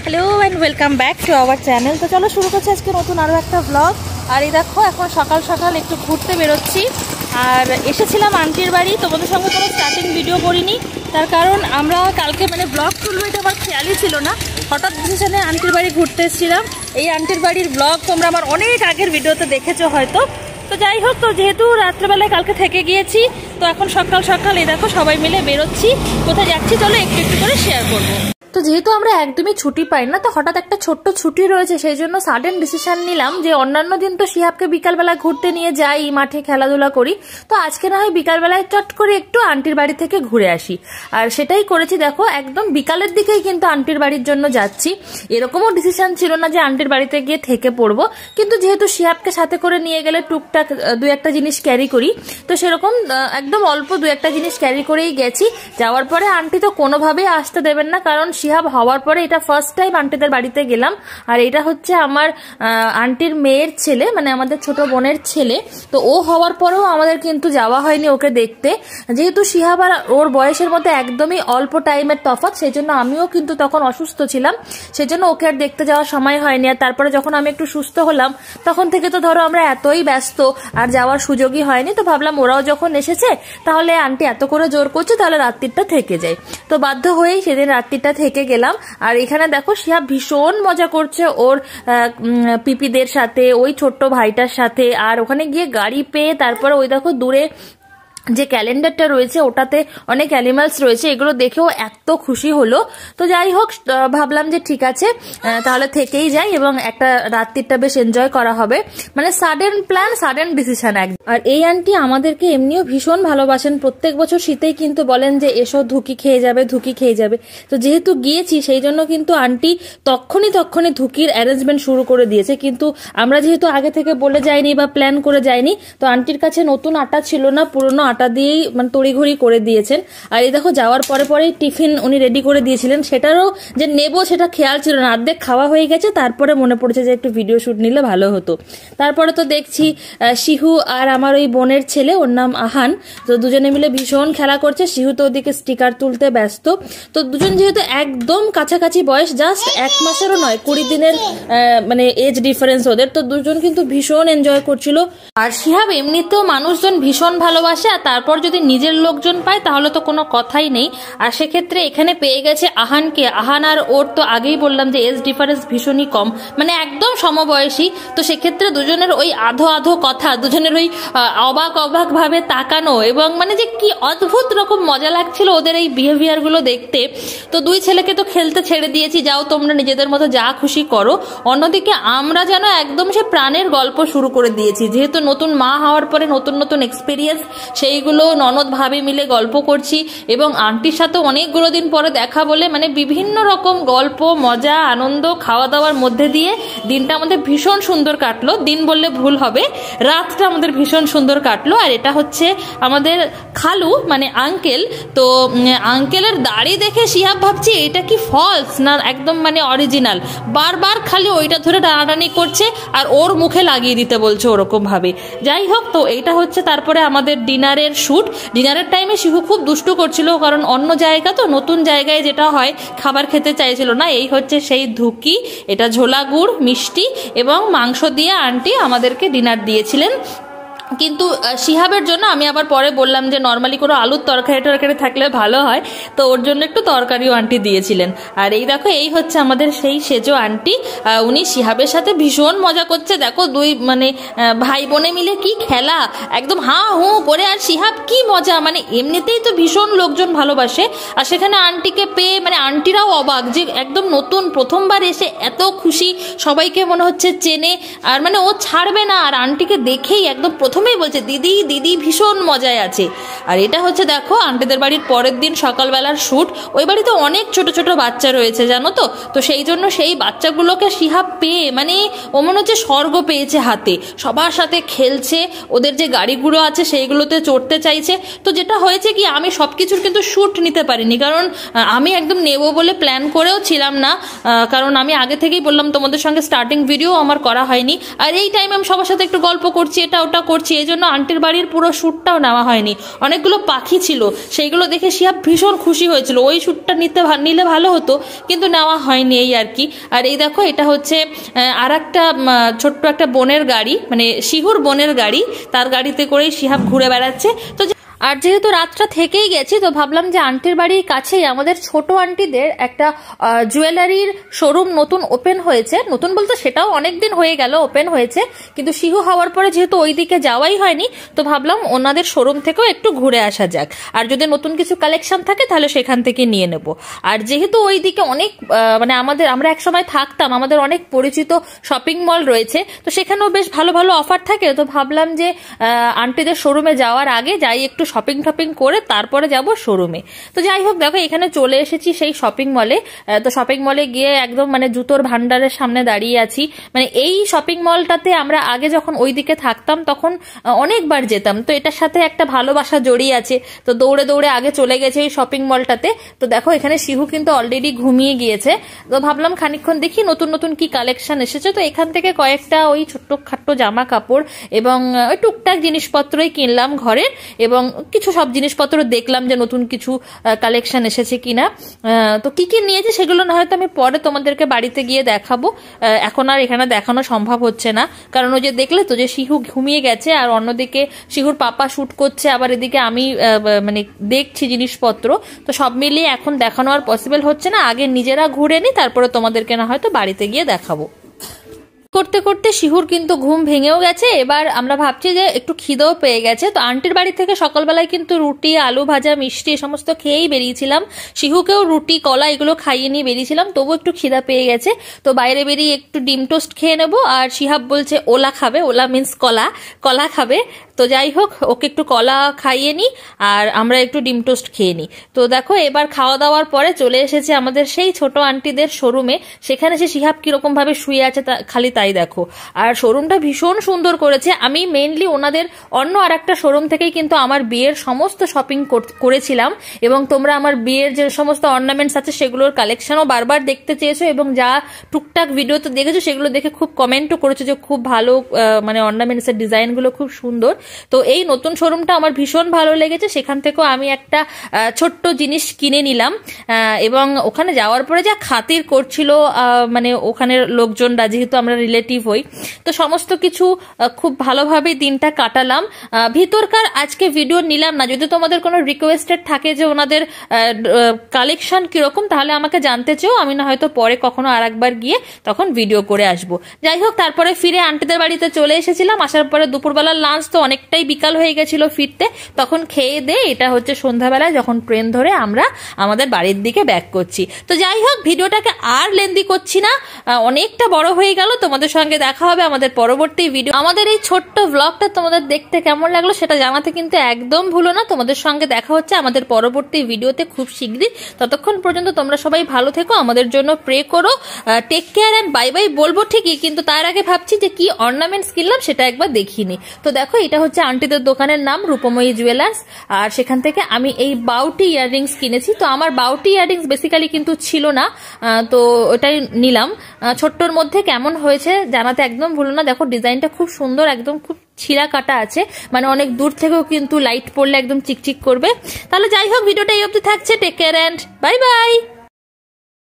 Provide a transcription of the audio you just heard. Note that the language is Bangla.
Hello and welcome back to our channel. তো চলো শুরু করছি আজকে নতুন আরও একটা ব্লগ। আর এই দেখো এখন সকাল সকাল একটু ঘুরতে বেরোচ্ছি। আর এসেছিলাম আন্টির বাড়ি, তোমাদের সঙ্গে কোনো স্টার্টিং ভিডিও করিনি, তার কারণ আমরা কালকে ব্লগ তুলবো এটা আমার খেয়ালই ছিল না। হঠাৎ ডিসিশনে আন্টির বাড়ি ঘুরতে এসেছিলাম। এই আন্টির বাড়ির ব্লগ তোমরা আমার অনেক আগের ভিডিওতে দেখেছো হয়তো। তো যাই হোক, তো যেহেতু রাত্রেবেলায় কালকে থেকে গিয়েছি, তো এখন সকাল সকাল এই দেখো সবাই মিলে বেরোচ্ছি। কোথায় যাচ্ছি চলো একটু একটু করে শেয়ার করবো। তো যেহেতু আমরা একদমই ছুটি পাই না, তো হঠাৎ একটা ছোট্ট ছুটি রয়েছে, সেই জন্য সাডেন ডিসিশন নিলাম যে অন্যান্য দিন তো শিহাবকে বিকালবেলা ঘুরতে নিয়ে যাই, মাঠে খেলাধুলা করি, তো আজকে না হয় বিকালবেলায় চট করে একটু আন্টির বাড়ি থেকে ঘুরে আসি। আর সেটাই করেছি। দেখো একদম বিকালের দিকেই কিন্তু আন্টির বাড়ির জন্য যাচ্ছি। এরকমও ডিসিশন ছিল না যে আন্টির বাড়িতে গিয়ে থেকে পড়বো, কিন্তু যেহেতু শিহাবকে সাথে করে নিয়ে গেলে টুকটাক দু একটা জিনিস ক্যারি করি, তো সেরকম একদম অল্প দু একটা জিনিস ক্যারি করেই গেছি। যাওয়ার পরে আন্টি তো কোনোভাবেই আসতে দেবেন না, কারণ শিহাব হওয়ার পরে এটা ফার্স্ট টাইম আন্টিদের বাড়িতে গেলাম। আর এটা হচ্ছে আমার আন্টির মেয়ের ছেলে, মানে আমাদের ছোট বোনের ছেলে। তো ও হওয়ার পরেও আমাদের কিন্তু যাওয়া হয়নি ওকে দেখতে, যেহেতু শিহাব আর ওর বয়সের মধ্যে একদমই অল্প টাইমের তফাৎ, সেই জন্য আমিও কিন্তু তখন অসুস্থ ছিলাম, সেই জন্য ওকে আর দেখতে যাওয়ার সময় হয়নি। আর তারপরে যখন আমি একটু সুস্থ হলাম, তখন থেকে তো ধরো আমরা এতই ব্যস্ত আর যাওয়ার সুযোগই হয়নি। তো ভাবলাম ওরাও যখন এসেছে, তাহলে আন্টি এত করে জোর করছে, তাহলে রাত্রিটা থেকে যায়। তো বাধ্য হয়েই সেদিন রাত্রিটা থেকে গেলাম। আর এখানে দেখো শিহাব ভীষণ মজা করছে ওর পিপিদের সাথে, ওই ছোট্ট ভাইটার সাথে। আর ওখানে গিয়ে গাড়ি পেয়ে তারপরে ওই দেখো দূরে যে ক্যালেন্ডারটা রয়েছে ওটাতে অনেক অ্যানিমালস রয়েছে, এগুলো দেখেও এত খুশি হলো। তো যাই হোক, ভাবলাম যে ঠিক আছে তাহলে থেকেই যাই, এবং একটা রাত্রিটা বেশ এনজয় করা হবে। মানে সাডেন প্ল্যান, সাডেন ডিসিশন একদম। আর এই আন্টি আমাদেরকে এমনিও ভীষণ ভালোবাসেন, প্রত্যেক বছর শীতেই কিন্তু বলেন যে এসো ধুকি খেয়ে যাবে, ধুকি খেয়ে যাবে। তো যেহেতু গিয়েছি সেই জন্য কিন্তু আন্টি তখনই ধুকির অ্যারেঞ্জমেন্ট শুরু করে দিয়েছে। কিন্তু আমরা যেহেতু আগে থেকে বলে যাইনি বা প্ল্যান করে যাইনি, তো আন্টির কাছে নতুন আটা ছিল না, পুরনো আটা দিয়েই তড়িঘড়ি করে দিয়েছেন। আর এই দেখো যাওয়ার পরে পরেই টিফিন উনি রেডি করে দিয়েছিলেন, সেটারও যে নেবো সেটা খেয়াল ছিল না, অর্ধেক খাওয়া হয়ে গেছে, তারপরে মনে পড়েছে যে একটু ভিডিও শুট নিলে ভালো হতো। তারপরে তো দেখছি শিহু আর আমার ওই বোনের ছেলে, ওর নাম আহান, তো দুজনে মিলে ভীষণ খেলা করছে। শিহু তো ওদিকে স্টিকার তুলতে ব্যস্ত। তো দুজন যেহেতু একদম কাছাকাছি বয়স, জাস্ট 1 মাসেরও নয়, 20 দিনের এজ ডিফারেন্স ওদের, তো দুজন কিন্তু ভীষণ এনজয় করছিল। আর শিহাব এমনিতেও মানুষজন ভীষণ ভালোবাসে, আর তারপর যদি নিজের লোকজন পায় তাহলে তো কোনো কথাই নেই। আর সেক্ষেত্রে এখানে পেয়ে গেছে আহানকে। আহান আর ওর তো আগেই বললাম যে এজ ডিফারেন্স ভীষণই কম, একদম সমবয়সী। তো সেক্ষেত্রে দুজনের ওই আধো আধো কথা, দুজনের ওই অবাক অবাক ভাবে তাকানো, এবং যে কি অদ্ভুত রকম মজা লাগছিল ওদের এই বিহেভিয়ার গুলো দেখতে। তো দুই ছেলেকে তো খেলতে ছেড়ে দিয়েছি, যাও তোমরা নিজেদের মতো যা খুশি করো। অন্যদিকে আমরা যেন একদম সে প্রাণের গল্প শুরু করে দিয়েছি, যেহেতু নতুন মা হওয়ার পরে নতুন নতুন এক্সপিরিয়েন্স, সেইগুলো ননদ ভাবে মিলে গল্প করছি। এবং আন্টির সাথে অনেকগুলো দিন পরে দেখা বলে বিভিন্ন রকম গল্প, মজা, আনন্দ, খাওয়া দাওয়ার মধ্যে দিয়ে দিনটা আমাদের ভীষণ সুন্দর কাটলো। দিন বললে ভুল হবে, রাতটা আমাদের ভীষণ সুন্দর কাটলো। আর এটা হচ্ছে আমাদের খালু, আঙ্কেল। তো আঙ্কেলের দাড়ি দেখে শিহাব ভাবছি এটা কি ফলস না একদম অরিজিনাল, বারবার খালি ওইটা ধরে টানাটানি করছে আর ওর মুখে লাগিয়ে দিতে বলছে ওরকম ভাবে। যাই হোক, তো এইটা হচ্ছে তারপরে আমাদের ডিনারের শুট। ডিনারের টাইমে শিহু খুব দুষ্টু করছিল, কারণ অন্য জায়গা তো, নতুন জায়গায় যেটা হয় খাবার খেতে চাইছিল না। এই হচ্ছে সেই ধুকি, এটা ঝোলা গুড়, মিষ্টি এবং মাংস দিয়ে আন্টি আমাদেরকে ডিনার দিয়েছিলেন। কিন্তু শিহাবের জন্য আমি আবার পরে বললাম যে নর্মালি কোনো আলুর তরকারি থাকলে ভালো হয়, তো ওর জন্য একটু তরকারিও আন্টি দিয়েছিলেন। আর এই দেখো এই হচ্ছে আমাদের সেই সেজো আন্টি, উনি শিহাবের সাথে ভীষণ মজা করছে। দেখো দুই ভাই বোনে মিলে কি খেলা, একদম হাঁ হু করে। আর শিহাব কি মজা, এমনিতেই তো ভীষণ লোকজন ভালোবাসে, আর সেখানে আন্টিকে পেয়ে আন্টিরাও অবাক যে একদম নতুন প্রথমবার এসে এত খুশি, সবাইকে মনে হচ্ছে চেনে। আর ও ছাড়বে না, আর আন্টিকে দেখেই একদম প্রথমেই বলছে দিদি দিদি, ভীষণ মজায় আছে। আর এটা হচ্ছে দেখো আন্টিদের বাড়ির পরের দিন সকালবেলার শুট। ওই বাড়িতে অনেক ছোট ছোট বাচ্চা রয়েছে জানো তো, তো সেই জন্য সেই বাচ্চাগুলোকে শিহাব পেয়ে ও মনে হচ্ছে স্বর্গ পেয়েছে হাতে, সবার সাথে খেলছে, ওদের যে গাড়িগুলো আছে সেইগুলোতে চড়তে চাইছে। তো যেটা হয়েছে কি, আমি সবকিছুর কিন্তু শুট নিতে পারিনি, কারণ আমি একদম নেব বলে প্ল্যান করেও ছিলাম না, কারণ আমি আগে থেকেই বললাম তোমাদের সঙ্গে স্টার্টিং ভিডিও আমার করা হয়নি। আর এই টাইমে আমি সবার সাথে একটু গল্প করছি, এটা ওটা করছি, করছি, এই জন্য আন্টির বাড়ির পুরো শ্যুটটাও নেওয়া হয়নি। অনেকগুলো পাখি ছিল, সেইগুলো দেখে শিহাব ভীষণ খুশি হয়েছিল, ওই শ্যুটটা নিলে ভালো হতো, কিন্তু নেওয়া হয়নি এই আর কি। আর এই দেখো এটা হচ্ছে আর একটা ছোট্ট একটা বোনের গাড়ি, মানে শিহুর বোনের গাড়ি, তার গাড়িতে করেই শিহাব ঘুরে বেড়াচ্ছে। তো আর যেহেতু রাতটা থেকেই গেছি, তো ভাবলাম যে আন্টির বাড়ির কাছেই আমাদের ছোট আন্টিদের একটা জুয়েলারির শোরুম নতুন ওপেন হয়েছে। নতুন বলতে সেটাও অনেকদিন হয়ে গেল ওপেন হয়েছে, কিন্তু শিহু হওয়ার পরে যেহেতু ওই দিকে যাওয়াই হয়নি, তো ভাবলাম ওনাদের শোরুম থেকেও একটু ঘুরে আসা যাক, আর যদি নতুন কিছু কালেকশন থাকে তাহলে সেখান থেকে নিয়ে নেব। আর যেহেতু ওই দিকে অনেক মানে আমরা একসময় থাকতাম, আমাদের অনেক পরিচিত শপিং মল রয়েছে, তো সেখানেও বেশ ভালো ভালো অফার থাকে। তো ভাবলাম যে আন্টিদের শোরুমে যাওয়ার আগে যাই একটু শপিং করে তারপরে যাব শোরুমে। তো যাই হোক, দেখো এখানে চলে এসেছি সেই শপিং মলে। তো শপিং মলে গিয়ে একদম মানে জুতোর ভান্ডারের সামনে দাঁড়িয়ে আছি। মানে এই শপিং মলটাতে আমরা আগে যখন ওই দিকে থাকতাম তখন অনেকবার যেতাম, তো এটার সাথে একটা ভালোবাসা জড়িয়ে আছে। তো দৌড়ে দৌড়ে আগে চলে গেছে এই শপিং মলটাতে। তো দেখো এখানে শিহু কিন্তু অলরেডি ঘুমিয়ে গিয়েছে। তো ভাবলাম খানিকক্ষণ দেখি নতুন নতুন কি কালেকশন এসেছে। তো এখান থেকে কয়েকটা ওই ছোট্ট খাট্ট জামা কাপড় এবং ওই টুকটাক জিনিসপত্রই কিনলাম ঘরের, এবং কিছু সব জিনিসপত্র দেখলাম যে নতুন কিছু কালেকশন এসেছে কিনা। তো কি কি নিয়েছে সেগুলো না হয়তো আমি পরে তোমাদেরকে বাড়িতে গিয়ে দেখাবো, এখন আর এখানে দেখানো সম্ভব হচ্ছে না, কারণ ওই যে দেখলে তো যে শিহু ঘুমিয়ে গেছে, আর অন্যদিকে শিহুর পাপা শুট করছে, আবার এদিকে আমি মানে দেখছি জিনিসপত্র। তো সব মিলিয়ে এখন দেখানো আর পসিবল হচ্ছে না, আগে নিজেরা ঘুরে নি তারপরে তোমাদেরকে না হয়তো বাড়িতে গিয়ে দেখাবো। করতে করতে শিহুর কিন্তু ঘুম ভেঙেও গেছে। এবার আমরা ভাবছি যে একটু খিদেও পেয়ে গেছে। তো আন্টির বাড়ি থেকে সকালবেলায় কিন্তু রুটি, আলু ভাজা, মিষ্টি এ সমস্ত খেয়েই বেরিয়েছিলাম। শিহুকেও রুটি, কলা এগুলো খাইয়ে নিয়ে বেরিয়েছিলাম, তবু একটু খিদা পেয়ে গেছে। তো বাইরে বেরিয়ে একটু ডিম টোস্ট খেয়ে নেবো। আর শিহাব বলছে ওলা খাবে, ওলা মিন্স কলা খাবে। তো যাই হোক, ওকে একটু কলা খাইয়ে নি আর আমরা একটু ডিম টোস্ট খেয়ে নিই। তো দেখো এবার খাওয়া দাওয়ার পরে চলে এসেছে আমাদের সেই ছোট আন্টিদের শোরুমে। সেখানে সে শিহাব কিরকম ভাবে শুয়ে আছে খালি তাই দেখো। আর শোরুমটা ভীষণ সুন্দর করেছে। আমি মেইনলি ওনাদের অন্য আর একটা শোরুম থেকেই কিন্তু আমার বিয়ের সমস্ত শপিং করেছিলাম, এবং তোমরা আমার বিয়ের যে সমস্ত অর্নামেন্টস আছে সেগুলোর কালেকশনও বারবার দেখতে চেয়েছো, এবং যা টুকটাক ভিডিওতে দেখেছো সেগুলো দেখে খুব কমেন্টও করেছো যে খুব ভালো, মানে অর্নামেন্টসের ডিজাইনগুলো খুব সুন্দর। তো এই নতুন শোরুমটা আমার ভীষণ ভালো লেগেছে। সেখান থেকেও আমি একটা ছোট্ট জিনিস কিনে নিলাম, এবং ওখানে যাওয়ার পরে যা খাতির করছিল মানে ওখানের লোকজনরা, যেহেতু আমরা রিলেটিভ হই, তো সমস্ত কিছু খুব ভালোভাবে দিনটা কাটালাম। ভিতরকার আজকে ভিডিও নিলাম না, যদি তোমাদের কোনো রিকোয়েস্টেড থাকে যে ওনাদের কালেকশন কিরকম তাহলে আমাকে জানতে চেও, আমি না হয়তো পরে কখনো আর একবার গিয়ে তখন ভিডিও করে আসবো। যাই হোক, তারপরে ফিরে আন্টিদের বাড়িতে চলে এসেছিলাম। আসার পরে দুপুরবেলার লাঞ্চ তো অনেকটাই বিকাল হয়ে গেছিল ফিরতে, তখন খেয়ে দিয়ে এটা হচ্ছে সন্ধ্যাবেলায় যখন ট্রেন ধরে আমরা আমাদের বাড়ির দিকে ব্যাক করছি। তো যাই হোক, ভিডিওটাকে আর লেন্দি করছি না, অনেকটা বড় হয়ে গেল। তোমাদের সঙ্গে দেখা হবে আমাদের পরবর্তী ভিডিও। আমাদের এই ছোট্ট ব্লগটা তোমাদের দেখতে কেমন লাগলো সেটা জানাতে কিন্তু একদম ভুলো না। তোমাদের সঙ্গে দেখা হচ্ছে আমাদের পরবর্তী ভিডিওতে খুব শীঘ্রই। ততক্ষণ পর্যন্ত তোমরা সবাই ভালো থেকো, আমাদের জন্য প্রে করো। Take care and bye bye বলবো ঠিকই, কিন্তু তার আগে ভাবছি যে কি অর্নামেন্টস কিনলাম সেটা একবার দেখিনি। তো দেখো এটা হচ্ছে আন্টিদের দোকানের নাম রূপময়ী জুয়েলার্স, আর সেখান থেকে আমি এই বাউটি ইয়াররিংস কিনেছি। তো আমার বাউটি ইয়াররিংস বেসিক্যালি কিন্তু ছিল না, তো ওটাই নিলাম। ছোট্টর মধ্যে কেমন হয়েছে জানাতে একদম ভুলো না। দেখো ডিজাইনটা খুব সুন্দর, একদম খুব ছিঁড়া কাটা আছে, মানে অনেক দূর থেকেও কিন্তু লাইট পড়লে একদম চিকচিক করবে। তাহলে যাই হোক, ভিডিওটা এই অবধি থাকছে। Take care and bye by.